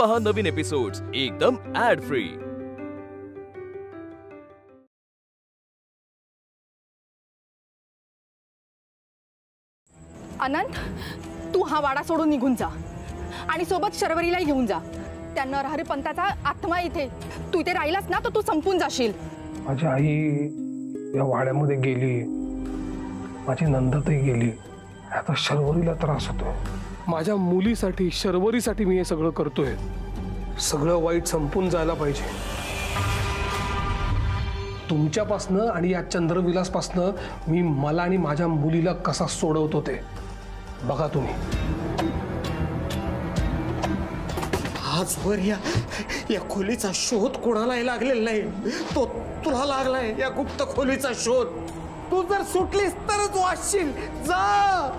पहा नवीन एपिसोड्स एकदम add free. अनंत, तू हा वाडा सोडून निघून जा आणि सोबत शर्वरीला घेऊन जा। त्या नरहरी पंताचा आत्मा इथे, तू इथे राहिलास ना तर तू संपून जाशील। माझी आई या वाड्यामध्ये गेली, माझी नंदाताई गेली, आता शर्वरीला त्रास होतोय। माझ्या मुलीसाठी, शर्वरीसाठी मी हे सगळं करतोय। सगळं वाईट संपून जायला पाहिजे। तुमच्यापासनं आणि या चंद्रविलासपासनं मी मला आणि माझ्या मुलीला कसा सोडवतो ते बघा तुम्ही। आजवर या खोलीचा शोध कोणालाही लागलेला नाही, तो तुला लागलाय या गुप्त खोलीचा शोध। तू जर सुटलीस तरच वाचशील। जा।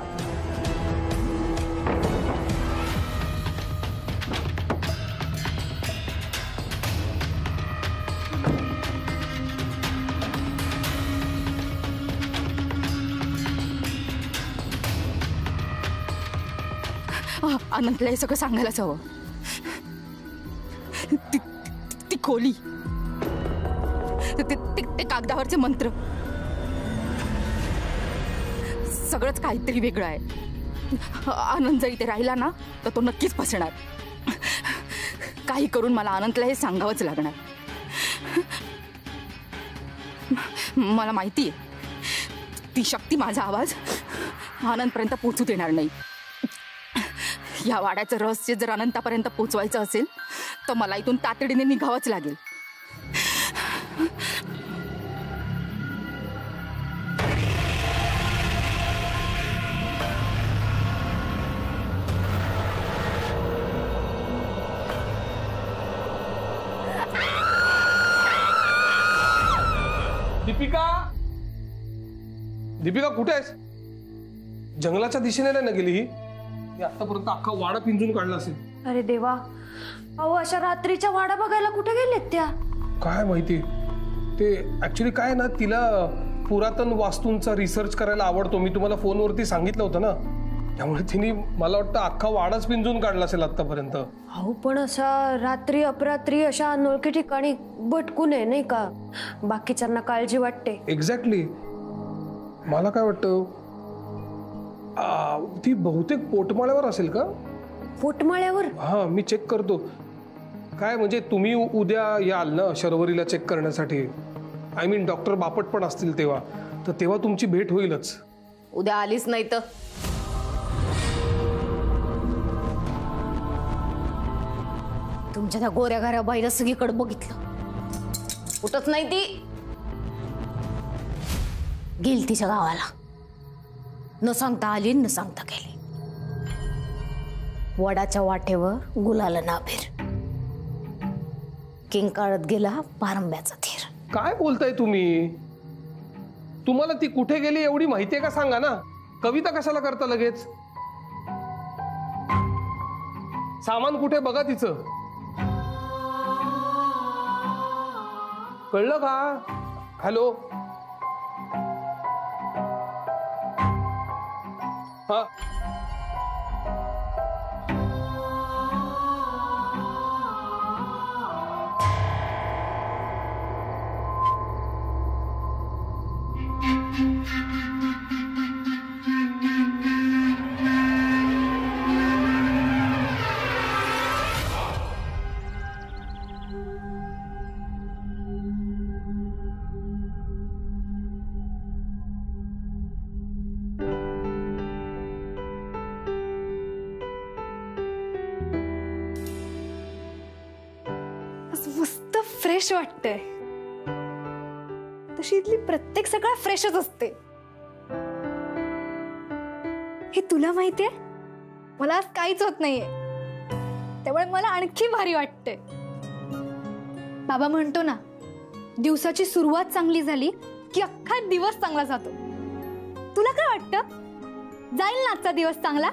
अनंतला हे सगळं सांगायलाच हवं। ती खोली, ते कागदावरचे मंत्र, सगळंच काहीतरी वेगळं आहे। आनंद जर इथे राहिला ना तर तो नक्कीच फसणार। काही करून मला अनंतला हे सांगावंच लागणार। मला माहिती आहे ती शक्ती माझा आवाज आनंदपर्यंत पोहोचू देणार नाही। या वाड्याचं रहस्य जर अनंतापर्यंत पोहोचवायचं असेल तर मला इथून तातडीने निघावंच लागेल। दीपिका, दीपिका कुठे आहेस? जंगलाच्या दिशेने नाही ना गेली ही? आतापर्यंत अख्खा वाडा पिंजून काढला असेल। अरे देवा, अहो अशा रात्रीच्या वाडा बघायला कुठे गेलेत त्या? काय माहिती, ते ऍक्च्युली काय ना, तिला पुरातन वास्तूंचा रिसर्च करायला आवडतो। मी तुम्हाला फोनवरती सांगितलं होतं ना, त्यामुळे तिने मला वाटतं अख्खा वाडाच पिंजून काढला असेल आतापर्यंत। अहो पण अशा रात्री अपरात्री अशा अनोळखी ठिकाणी भटकू नये नाही का? बाकीच्यांना काळजी वाटते। एक्झॅक्टली। मला काय वाटतं ती बहुतेक पोटमाळ्यावर असेल का? पोटमाळ्यावर? हा, मी चेक करतो। काय म्हणजे तुम्ही उद्या याल ना शर्वरीला चेक करण्यासाठी? आय मीन डॉक्टर बापट पण असतील तेव्हा, तर तेव्हा तुमची भेट होईलच। उद्या आलीच नाही तर तुमच्या त्या गोऱ्या घऱ्या बाईला सगळीकडे बघितलं, कुठंच नाही ती। गेली तिच्या गावाला, न सांगता आली न सांगता गेली। वडाच्या वाटेवर गुलाल नाभीर, किंकाळत गेला पारंब्याचा धीर। काय बोलताय तुम्ही? तुम्हाला ती कुठे गेली एवढी माहितीये का? सांगा ना। कविता कशाला करता लगेच? सामान कुठे बघा तिचं, कळलं का? हॅलो, हा, मस्त फ्रेश वाटतंय। तशी इथली प्रत्येक सकाळ फ्रेशच असते। हे तुला माहितीये, मला आज काहीच होत नाहीये, त्यामुळे मला आणखी भारी वाटतंय। बाबा म्हणतो ना, दिवसाची सुरुवात चांगली झाली की अख्खा दिवस चांगला जातो। तुला काय वाटतं, जाईल ना आजचा दिवस चांगला?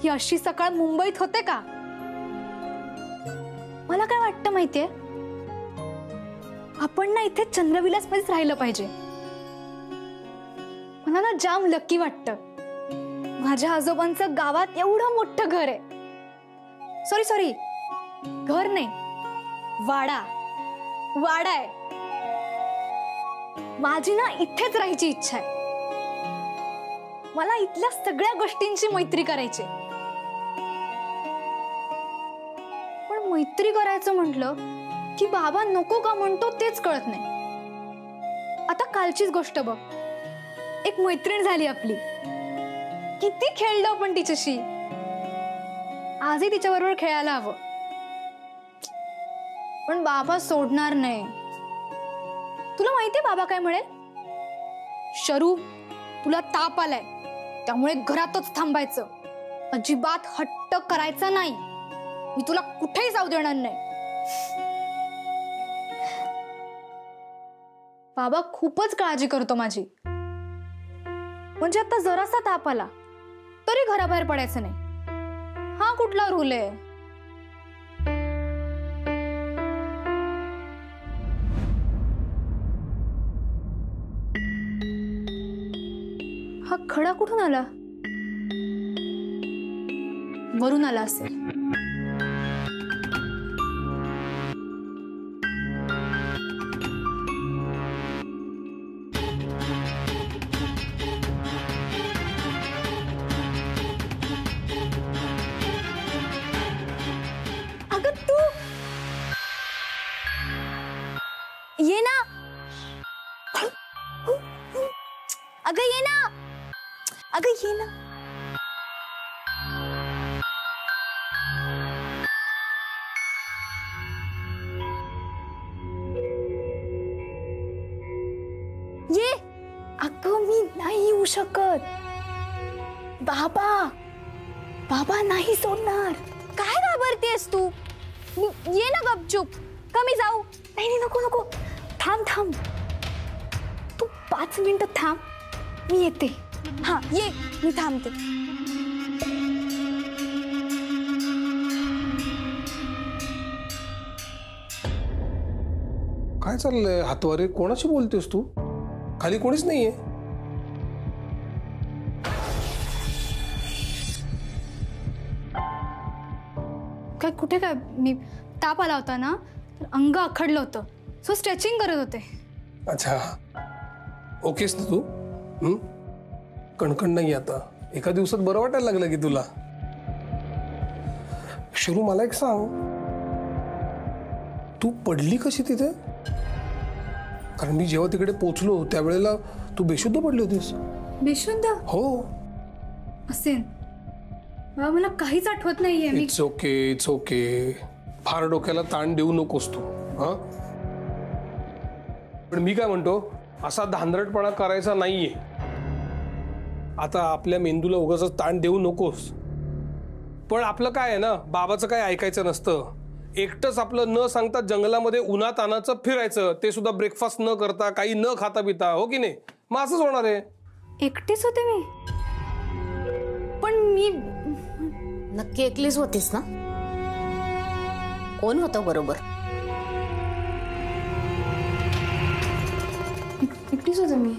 ही अशी सकाळ मुंबईत होते का? मला काय वाटतं माहितीये, आपण ना इथे चंद्रविलासमध्येच राहिलं पाहिजे। मला ना जाम लकी वाटतं। माझ्या आजोबांचं गावात एवढं मोठं घर आहे, सॉरी घर नाही, वाडा आहे. माझी ना इथेच राहायची इच्छा आहे. मला इथल्या सगळ्या गोष्टींची मैत्री करायची. पण मैत्री करायचं म्हटलं की बाबा नको का म्हणतो तेच कळत नाही. आता कालचीच गोष्ट बघ, एक मैत्रीण झाली आपली, किती खेळलो आपण तिच्याशी. आजही तिच्या बरोबर खेळायला हवं, पण बाबा सोडणार नाही. तुला माहितीये बाबा काय म्हणेल? शरू, तुला ताप आलाय, त्यामुळे घरातच थांबायचं, अजिबात हट्ट करायचा नाही, मी तुला कुठेही जाऊ देणार नाही. बाबा खूपच काळजी करतो माझी. म्हणजे आता जरासा ताप आला तरी घराबाहेर पडायचं नाही. हा कुठला रूल आहे? हा खडा कुठून आला? वरून आला असेल. अगं तू ये ना. अगं ये ना. अगं ये ना. ये. अगं मी नाही येऊ शकत. बाबा नाही सोडणार. काय घाबरतेस तू? ये ना गपचूप. कमी जाऊ. नाही नको. थांब. तू 5 मिनिटं थांब, मी येते. हा ये, मी थांबते. काय चाललंय हातवारे? कोणाशी बोलतेस तू? खाली कोणीच नाहीये. कुठे काय? मी ताप आला होता ना, अंग आखडलं होतं, सो स्ट्रेचिंग करत होते. अच्छा, ओकेस ना तू? कणकण नाही आता. एका दिवसात बरं वाटायला लागलं की तुला? शरू, मला एक सांग, तू पडली कशी तिथे? कारण मी जेव्हा तिकडे पोचलो त्यावेळेला तू बेशुद्ध पडली होतीस. बेशुद्ध? हो. असेल, मला काहीच आठवत नाहीये. It's okay. फार डोक्याला ताण देऊ नकोस तू. हा, पण मी काय म्हणतो, असा धांदरटपणा करायचा नाहीये. आता आपल्या मेंदूला उगाच ताण देऊ नकोस. पण आपलं काय आहे ना, बाबाचं काय ऐकायचं नसतं. एकटंच आपलं न सांगता जंगलामध्ये उन्हात आणायचं, फिरायचं, ते सुद्धा ब्रेकफास्ट न करता, काही न खाता पिता, हो की नाही? मग असंच होणार आहे. एकटीच होते मी. पण मी नक्की एकलीच होतीस ना? कोण होतं बरोबर? एकटीच होते मी.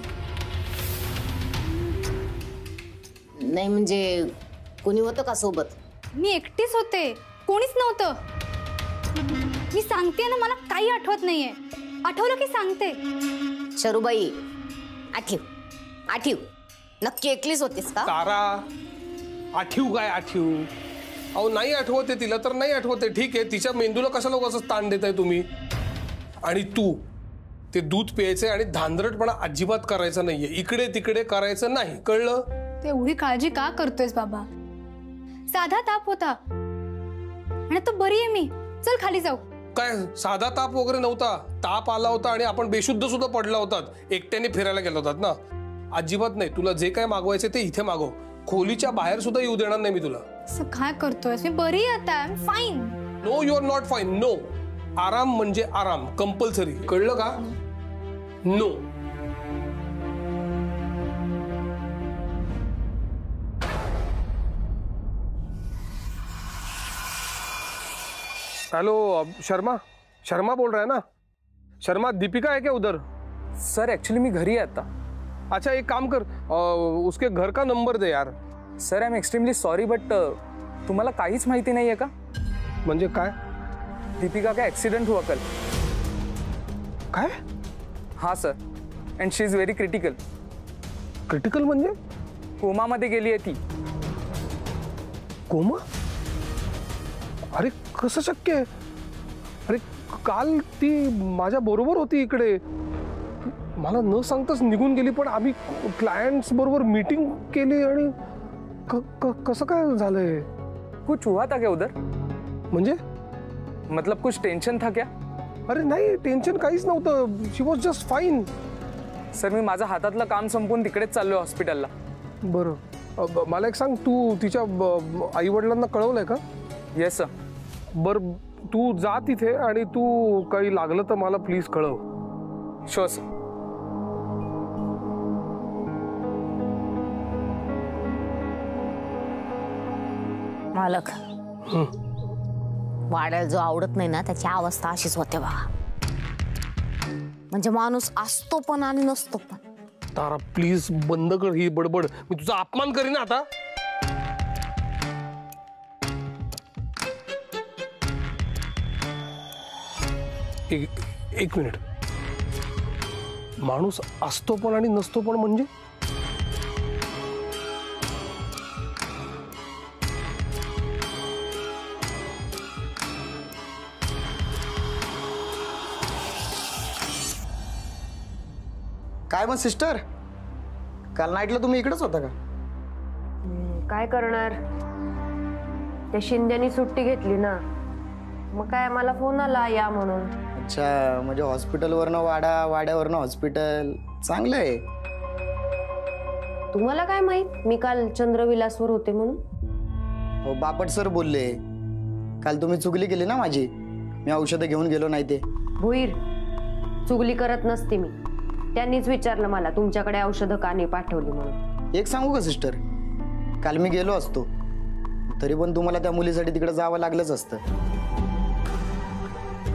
नाही म्हणजे कोणी होतं का सोबत? मी एकटीच होते, कोणीच नव्हतं. मी सांगते ना, मला काही आठवत नाहीये. आठवलं की सांगते. शरूबाई, आठीव नक्की एकलीच होतीस का? तारा, आठीव काय आठीव? अहो नाही आठवते तिला तर नाही आठवते, ठीक आहे. तिच्या मेंदूला कशाला उगाच ताण देताय तुम्ही? आणि तू ते दूध प्यायचंय आणि धांदरटपणा अजिबात करायचा नाहीये. इकडे तिकडे करायचं नाही, कळलं? ते एवढी काळजी का करतोयस बाबा? साधा ताप होता आणि आता बरी आहे मी. चल खाली जाऊ. काय साधा ताप वगैरे नव्हता, ताप आला होता आणि आपण बेशुद्ध सुद्धा पडला होतात. एकट्याने फिरायला गेलो होतात ना. अजिबात नाही. तुला जे काय मागवायचे ते इथे मागव. खोलीच्या बाहेर सुद्धा येऊ देणार नाही मी तुला. असं काय करतोयस? मी बरी आहे आता. I am fine. No, you are not fine. No, आराम म्हणजे आराम, कंपल्सरी, कळलं का? नो. हेलो, शर्मा बोल रहा है ना? शर्मा, दीपिका है क्या उधर? सर एक्चुअली मी घरी आहे आता. अच्छा एक काम कर, उसके घर का नंबर दे यार. Sir I am extremely sorry but तुम्हाला काहीच माहिती नाहीये का? म्हणजे काय? दीपिका का एक्सीडेंट हुआ कल। काय? हाँ sir, end she is very critical. Critical म्हणजे? कोमामध्ये गेली आहे ती। कोमा? अरे कसं शक्य आहे? अरे काल ती माझ्या बरोबर होती इकडे, मला न सांगताच निघून गेली. पण आम्ही क्लायंट्स बरोबर मीटिंग केली आणि कसं काय झालंय? कुछ हुआ था क्या उधर? म्हणजे मतलब कुछ टेंशन था क्या? अरे नाही, टेन्शन काहीच नव्हतं. शी वॉज जस्ट फाईन. सर मी माझं हातातलं काम संपवून तिकडेच चाललोय हॉस्पिटलला। बरं मला एक सांग, तू तिच्या आई वडिलांना कळवलंय का? Yes sir. बरं तू जा तिथे आणि तू काही लागलं तर मला प्लीज कळव. Show sir. मालक, वाड्याला जो आवडत नाही ना त्याची अवस्था अशीच होते बघा. म्हणजे माणूस असतो पण आणि नसतो पण. तारा प्लीज बंद कर ही बडबड, मी तुझा अपमान करीन आता. एक मिनिट. माणूस असतो पण आणि नसतो पण म्हणजे? काय मग सिस्टर, काल नाईटला तुम्ही इकडेच होता का? काय करणार, त्या शिंद्यानी सुट्टी घेतली ना, मग काय मला फोन आला या म्हणून. अच्छा, म्हणजे हॉस्पिटलवरनं वाडा, वाड्यावरनं हॉस्पिटल, चांगलं आहे. तुम्हाला काय माहित मी काल चंद्रविलासवर होते म्हणून? हो, बापट सर बोलले काल तुम्ही चुगली केली ना माझी, मी औषधं घेऊन गेलो नाही ते. भुईर, चुगली करत नसते मी. त्यांनीच विचारलं मला तुमच्याकडे औषधं का नाही पाठवली म्हणून. एक सांगू का सिस्टर, काल मी गेलो असतो तरी पण तुम्हाला त्या मुलीसाठी तिकडे जावं लागलंच असतं.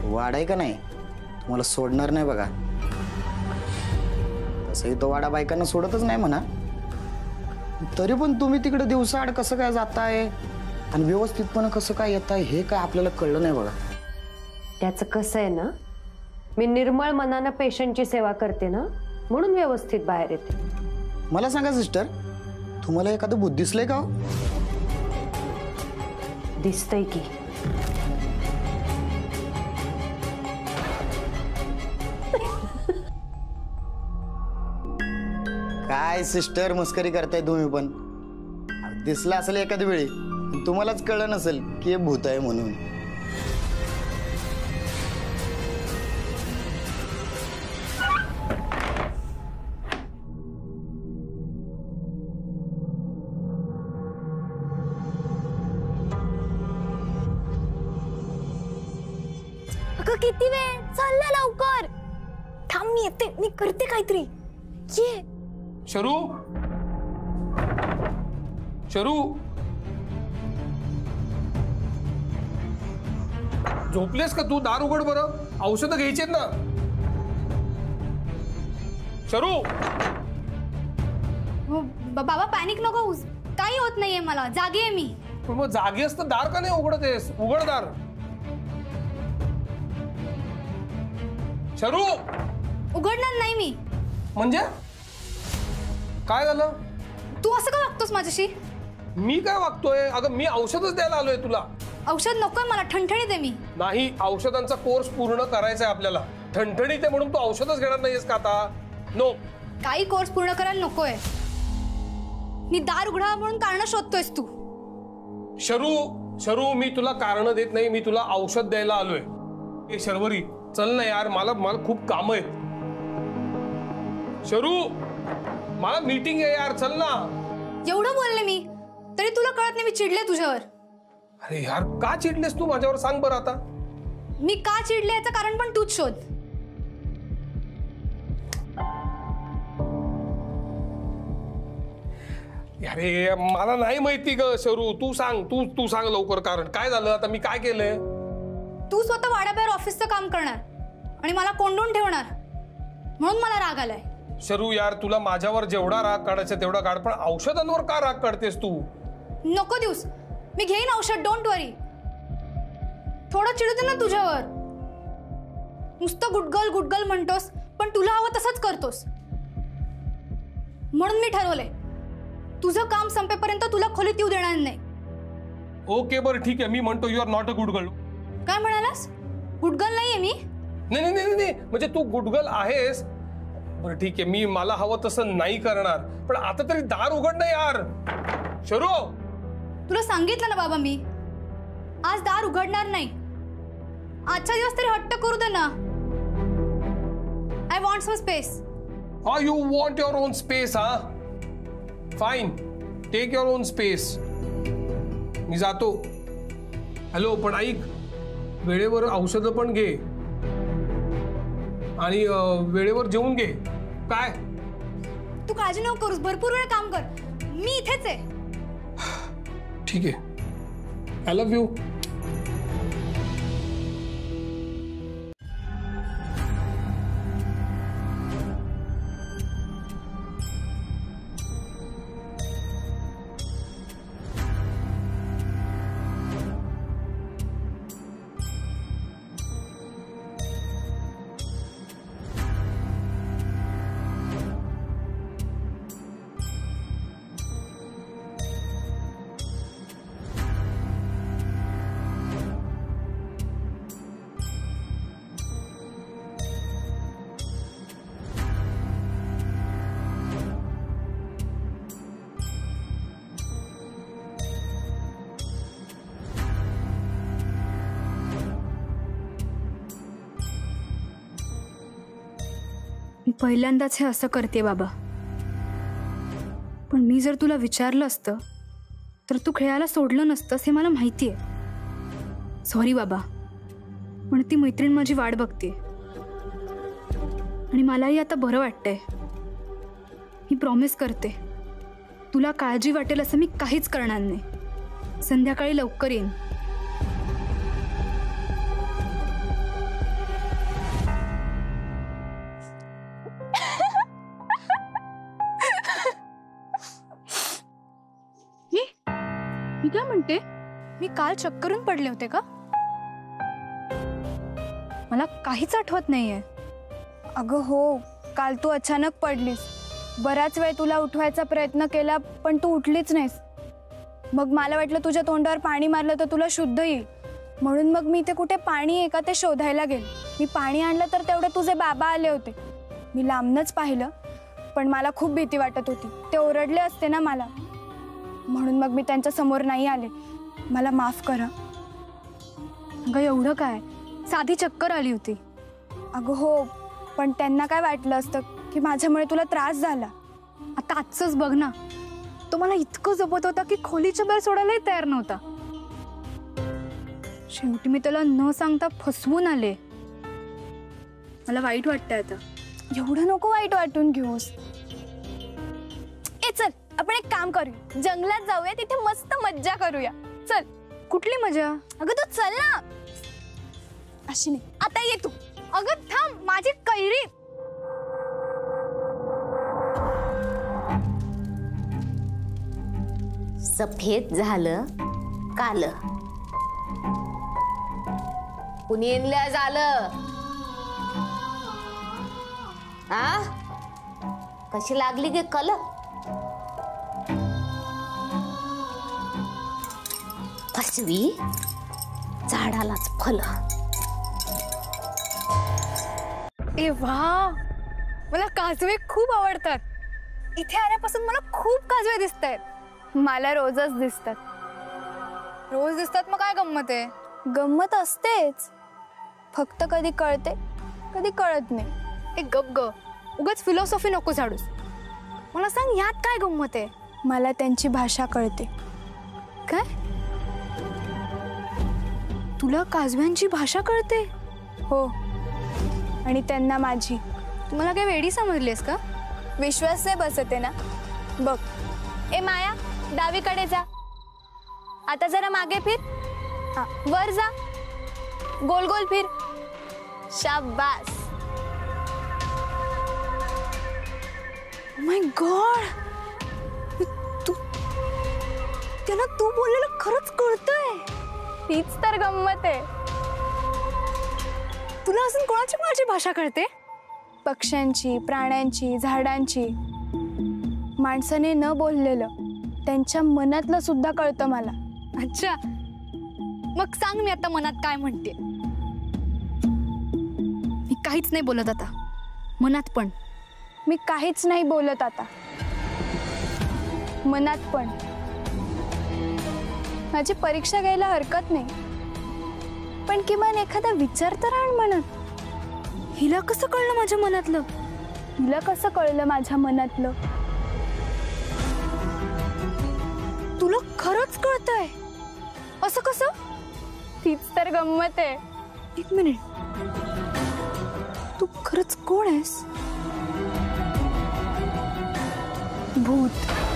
वाडा आहे का नाही, तुम्हाला सोडणार नाही बघा. तसंही तो वाडा बायकांना सोडतच नाही म्हणा, तरी पण तुम्ही तिकडे दिवसाआड कसं काय जाताय आणि व्यवस्थितपणे कसं काय येताय हे काय आपल्याला कळलं नाही बघा. त्याचं कसं आहे ना, मी निर्मळ मनानं पेशंटची सेवा करते ना, म्हणून व्यवस्थित बाहेर येते. मला सांगा सिस्टर, तुम्हाला एखादं भूत दिसलंय का? दिसतंय की. काय सिस्टर मस्करी करताय तुम्ही पण. दिसला असेल एखाद्या वेळी, तुम्हालाच कळलं नसेल की हे भूत आहे म्हणून. अगं किती वेळ चालला, लवकर थांब, मी येते, मी करते काहीतरी. ये शरू, शरू, झोपलेस का तू? दार उघड बरं, औषधं घ्यायची आहेत ना. शरू. बाबा पॅनिक नको होऊस, काही होत नाहीये मला, जागी आहे मी. पण मग जागी असतं दार का नाही उघडतेस? उघड दार. शरू. उघडणार नाही मी. म्हणजे काय झालं? तू असं का वागतोस माझ्याशी? मी काय वागतोय? अगं मी औषधच द्यायला आलोय तुला. औषध नकोय मला, ठणठणीत आहे मी. नाही, औषधांचा कोर्स पूर्ण करायचा आहे आपल्याला. ठणठणीत आहे म्हणून तू औषधच घेणार नाहीयेस का आता? नो, काही कोर्स पूर्ण करायला नकोय. मी दार उघडा म्हणून कारण शोधतोयस तू. शरू, शरू, मी तुला कारण देत नाही, मी तुला औषध द्यायला आलोय. ए शर्वरी, चल ना यार, मला खूप काम आहेत. शरू, मला मीटिंग आहे यार, चल ना. एवढं बोलले मी तरी तुला कळत नाही मी चिडले तुझ्यावर. अरे यार, का चिडलेस तू माझ्यावर? सांग बरं आता. मी का चिडले याचं कारण पण तूच शोध. अरे मला नाही माहिती ग शरू, तू सांग, तू सांग लवकर कारण. काय झालं आता? मी काय केलंय? तू स्वतः वाड्याबाहेर ऑफिसचं काम करणार आणि मला कोंडून ठेवणार, म्हणून मला राग आलाय. शरू यार, तुला माझ्यावर जेवढा राग काढायचा तेवढा काढ, पण औषधांवर का राग काढतेस तू? नको दिवस, मी घेईन औषध, डोंट वरी. थोडं चिडते ना तुझ्यावर. नुसतं गुडगल गुडगल म्हणतोस, पण तुला हवं तसंच करतोस. म्हणून मी ठरवलंय, तुझं काम संपेपर्यंत तुला खोलीत येऊ देणार नाही. ओके बरं ठीक आहे, मी म्हणतो you are not a good girl. काय म्हणालास? गुडगल नाहीये मी. नाही नाही नाही नाही, म्हणजे तू गुडगल आहेस. बरं ठीक आहे, मी मला हवं तसं नाही करणार, पण आता तरी दार उघड नाही यार. शरू, तुला सांगितलं ना बाबा, मी आज दार उघडणार नाही. आजच्या दिवस तरी हट्ट करू दे ना. I want some space. हा, you want your own space. हा fine, take your own space. मी जातो. हॅलो, पण ऐक, वेळेवर औषधं पण घे आणि वेळेवर जेवून घे. काय? तू काळजी नको करूस, भरपूर वेळ काम कर. मी इथेच आहे. ठीक आहे, आय लव्ह यू. मी पहिल्यांदाच हे असं करते बाबा. पण मी जर तुला विचारलं असतं तर तू खेळायला सोडलं नसतंस, हे मला माहिती आहे. सॉरी बाबा, पण ती मैत्रीण माझी वाट बघते आणि मलाही आता बरं वाटतंय. मी प्रॉमिस करते, तुला काळजी वाटेल असं मी काहीच करणार नाही. संध्याकाळी लवकर येईन. मी काय म्हणते, मी काल चक्करून पडले होते का? मला काहीच आठवत नाहीये. अगं हो, काल तू अचानक पडलीस. बराच वेळ तुला उठवायचा प्रयत्न केला, पण तू उठलीच नाहीस. मग मला वाटलं तुझ्या तोंडावर पाणी मारलं तर तुला शुद्ध येईल, म्हणून मग मी इथे कुठे पाणी आहे का ते शोधायला गेले. मी पाणी आणलं तर तेवढे तुझे बाबा आले होते. मी लांबनच पाहिलं, पण मला खूप भीती वाटत होती. ते ओरडले असते ना मला, म्हणून मग मी त्यांच्या समोर नाही आले. मला माफ करा. अगं एवढं काय, साधी चक्कर आली होती. अगं हो, पण त्यांना काय वाटलं असतं की माझ्यामुळे तुला त्रास झाला. आता आजच बघ ना, तो मला इतकं जपत होता की खोलीच्या बाहेर सोडायलाही तयार नव्हता. शेवटी मी त्याला न सांगता फसवून आले. मला वाईट वाटतंय आता. एवढं नको वाईट वाटून घेऊस. ए चल, आपण एक काम करूया, जंगलात जाऊया, तिथे मस्त मज्जा करूया. चल. कुठली मजा? अगं तू चल ना. अशी नाही, आता ये तू. अगं थांब, माझी कैरी. सफेद झालं काल, पुणेल्या झालं. आ कशी लागली गे कल? फसवी झाडालाच फल. ए वा, मला काजवे खूप आवडतात. इथे आल्यापासून मला खूप काजवे दिसत आहेत. मला रोजच दिसतात. रोज दिसतात मग काय गंमत आहे? गंमत असतेच, फक्त कधी कळते कधी कळत नाही. एक गप ग, उगाच फिलॉसॉफी नको झाडूस. मला सांग, यात काय गंमत आहे? मला त्यांची भाषा कळते. काय? तुला काजव्यांची भाषा कळते? हो, आणि त्यांना माझी. तुम्हाला काय वेडी समजलीस का? विश्वास नाही बसते ना. बघ, ए माया, डावीकडे जा. आता जरा मागे फिर. हा, वर जा, गोल गोल फिर. शाबास. माय गॉड, तू त्यांना तू बोललेलं खरंच कळतंय. तीच तर गंमत आहे. तुला अजून कोणाची भाषा कळते? पक्ष्यांची, प्राण्यांची, झाडांची. माणसाने न बोललेलं त्यांच्या मनातलं सुद्धा कळतं मला. अच्छा, मग सांग मी आता मनात काय म्हणते. मी काहीच नाही बोलत आता, मनात पण. मी काहीच नाही बोलत आता, मनात पण. माझी परीक्षा घ्यायला हरकत नाही, पण किमान एखादा विचार तर आण मनात. हिला कसं कळलं माझ्या मनातलं? हिला कसं कळलं माझ्या मनातलं? तुला खरंच कळतंय? असं कसं? तीच तर गंमत आहे. एक मिनिट, तू खरंच कोण आहेस? भूत.